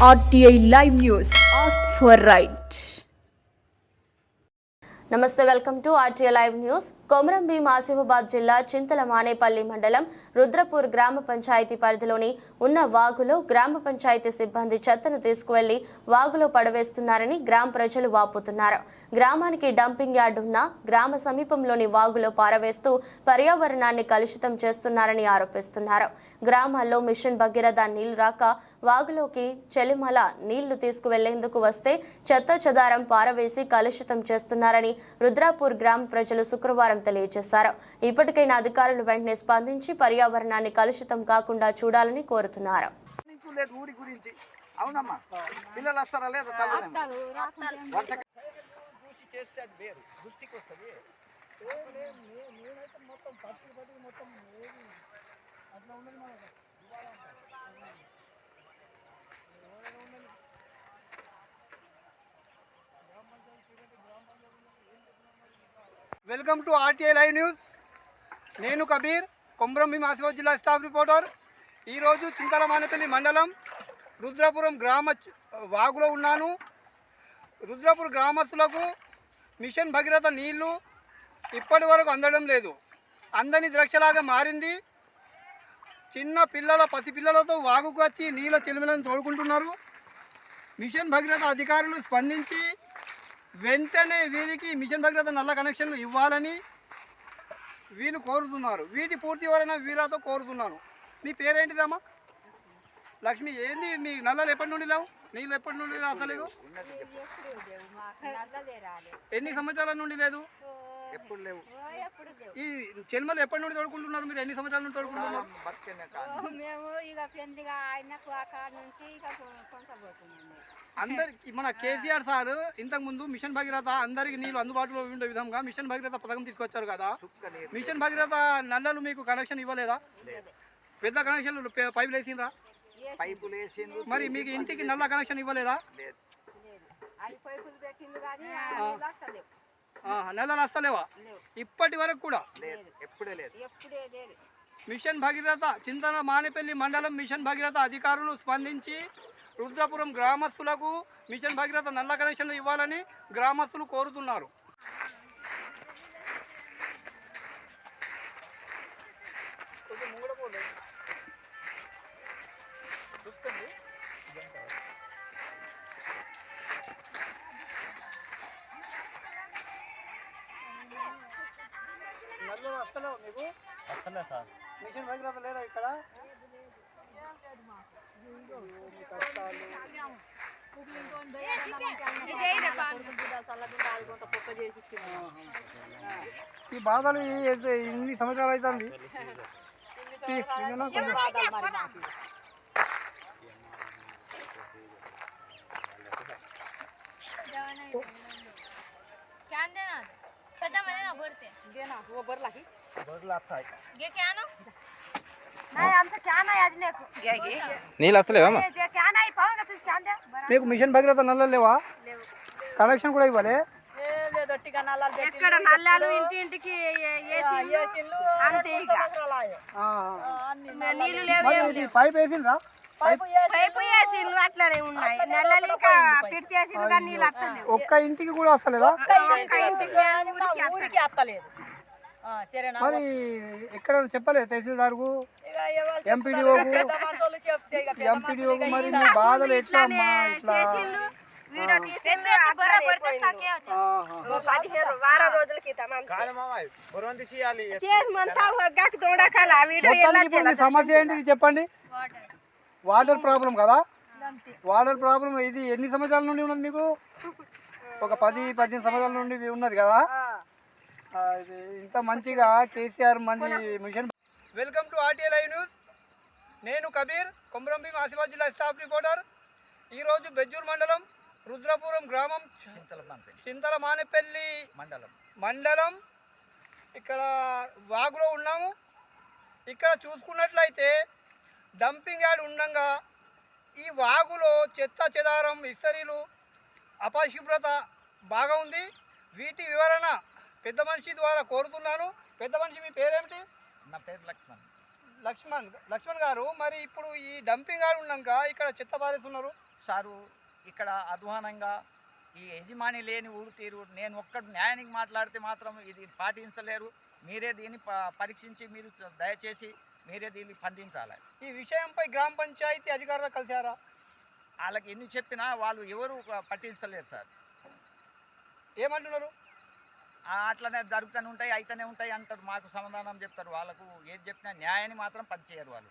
RTI Live News. Ask for right. నమస్తే, welcome to RTI live news. Komaram Bheem Asifabad జిల్లా చింతల మానేపల్లి మండలం రుద్రపూర్ గ్రామ పంచాయతీ పరిధిలోని ఉన్న వాగులో గ్రామ పంచాయతీ సిబ్బంది చెత్తను తీసుకువెళ్లి వాగులో పడవేస్తున్నారని గ్రామ ప్రజలు వాపోతున్నారు. గ్రామానికి డంపింగ్ యార్డ్ ఉన్న గ్రామ సమీపంలోని వాగులో పారవేస్తూ పర్యావరణాన్ని కలుషితం చేస్తున్నారని ఆరోపిస్తున్నారు. గ్రామాల్లో మిషన్ భగీరథ నీళ్లు రాక వాగులోకి చెలిమల నీళ్లు తీసుకువెళ్లేందుకు వస్తే చెత్త చెదారం పారవేసి కలుషితం చేస్తున్నారని రుద్రాపూర్ గ్రామ ప్రజలు శుక్రవారం తెలియజేశారు. ఇప్పటికైనా అధికారులు వెంటనే స్పందించి పర్యావరణాన్ని కలుషితం కాకుండా చూడాలని కోరుతున్నారు. Welcome to RTI live news. నేను కబీర్, కొమరంభీం ఆసిఫాబాద్ జిల్లా స్టాఫ్ రిపోర్టర్. ఈరోజు చింతల మానేపల్లి మండలం రుద్రపురం గ్రామ వాగులో ఉన్నాను. రుద్రపురం గ్రామస్తులకు మిషన్ భగీరథ నీళ్లు ఇప్పటి వరకు అందడం లేదు. అందని ద్రాక్షలాగా మారింది. చిన్న పిల్లల పసిపిల్లలతో వాగుకు వచ్చి నీళ్ళ చిలుమలను తోడుకుంటున్నారు. మిషన్ భగీరథ అధికారులు స్పందించి వెంటనే వీరికి మిషన్ భగీరథ నల్ల కనెక్షన్లు ఇవ్వాలని వీళ్ళు కోరుతున్నారు. వీటి పూర్తి వివరణ వీళ్ళతో కోరుతున్నాను. మీ పేరేంటిదమ్మా? లక్ష్మి. ఏంది మీ నల్లలు ఎప్పటి నుండి లేవు? నీళ్ళు ఎప్పటి నుండి రాసలేదు? ఎన్ని సంవత్సరాల నుండి లేదు? ఎప్పుడు లేవు. ఈ చెల్మలు ఎప్పటి నుండి తోడుకుంటున్నారు? మీరు ఎన్ని సంవత్సరాల నుండి తోడుకుంటున్నారు? అందరికి మన కేసీఆర్ సార్ ఇంతకుముందు మిషన్ భగీరథ అందరికి నీళ్ళు అందుబాటులో ఉండే విధంగా మిషన్ భగీరథ పథకం తీసుకొచ్చారు కదా. మిషన్ భగీరథ నల్లలు మీకు కనెక్షన్ ఇవ్వలేదా? పెద్ద కనెక్షన్లు పైపులు వేసిండ్రా? మరి మీకు ఇంటికి నల్ల కనెక్షన్ ఇవ్వలేదా? నెలలు వస్తలేవా? ఇప్పటి వరకు కూడా మిషన్ భగీరథ చింతల మానేపల్లి మండలం మిషన్ భగీరథ అధికారులు స్పందించి రుద్రపురం గ్రామస్తులకు మిషన్ భగీరథ నల్ల కనెక్షన్లు ఇవ్వాలని గ్రామస్తులు కోరుతున్నారు. మీకు మిషన్ భగీరథ లేదా ఇక్కడ? ఈ బాధలు ఇన్ని సంవత్సరాలు అవుతుంది. నీళ్ళు వస్తలేవా? మీకు మిషన్ భగీరథ నల్లలు లేవా? కనెక్షన్ కూడా ఇవ్వాలి. పైప్ వేసిండ్రా? ఒక్క ఇంటికి కూడా వస్తలేదా? మరి ఎక్కడ చెప్పలేదు తహసీల్దార్కు, ఎంపీడీఓకు? మరి మీ బాధలు ఎట్లా అమ్మా? ఇట్లా సమస్య ఏంటి చెప్పండి. వాటర్ ప్రాబ్లం కదా? వాటర్ ప్రాబ్లం ఇది ఎన్ని సంవత్సరాల నుండి ఉన్నది మీకు? ఒక 10-15 సంవత్సరాల నుండి ఉన్నది కదా. ఇంత మంచిగా కేసీఆర్ మంచి machine. Welcome to RTI live news. నేను కబీర్, కొమరంభీం ఆసిఫాబాద్ జిల్లా స్టాఫ్ రిపోర్టర్. ఈరోజు బెజ్జూర్ మండలం రుద్రపురం గ్రామం చింతల మానేపల్లి మండలం ఇక్కడ వాగులో ఉన్నాము. ఇక్కడ చూసుకున్నట్లయితే డంపింగ్ యార్డ్ ఉండగా ఈ వాగులో చెత్త చెదారం, ఇస్తరీలు, అపరిశుభ్రత బాగా ఉంది. వీటి వివరణ పెద్ద మనిషి ద్వారా కోరుతున్నాను. పెద్ద మనిషి మీ పేరేమిటి? నా పేరు లక్ష్మణ్. లక్ష్మణ్ గారు, మరి ఇప్పుడు ఈ డంపింగ్ యార్డ్ ఉన్నాక ఇక్కడ చెత్త పారేస్తున్నారు, సారు ఇక్కడ అధ్వానంగా ఈ యజమాని లేని ఊరు తీరు నేను ఒక్కడు న్యాయానికి మాట్లాడితే మాత్రం ఇది పాటించలేరు. మీరే దీన్ని పరీక్షించి మీరు దయచేసి మీరే దీన్ని స్పందించాలి. ఈ విషయంపై గ్రామ పంచాయతీ అధికారులు కలిశారా? వాళ్ళకి ఎన్ని చెప్పినా వాళ్ళు ఎవరు పట్టించలేరు సార్. ఏమంటున్నారు? అట్లనే జరుగుతూనే ఉంటాయి, అయితేనే ఉంటాయి అంటారు. మాకు సమాధానం చెప్తారు. వాళ్ళకు ఏది చెప్పినా న్యాయాన్ని మాత్రం పనిచేయరు వాళ్ళు.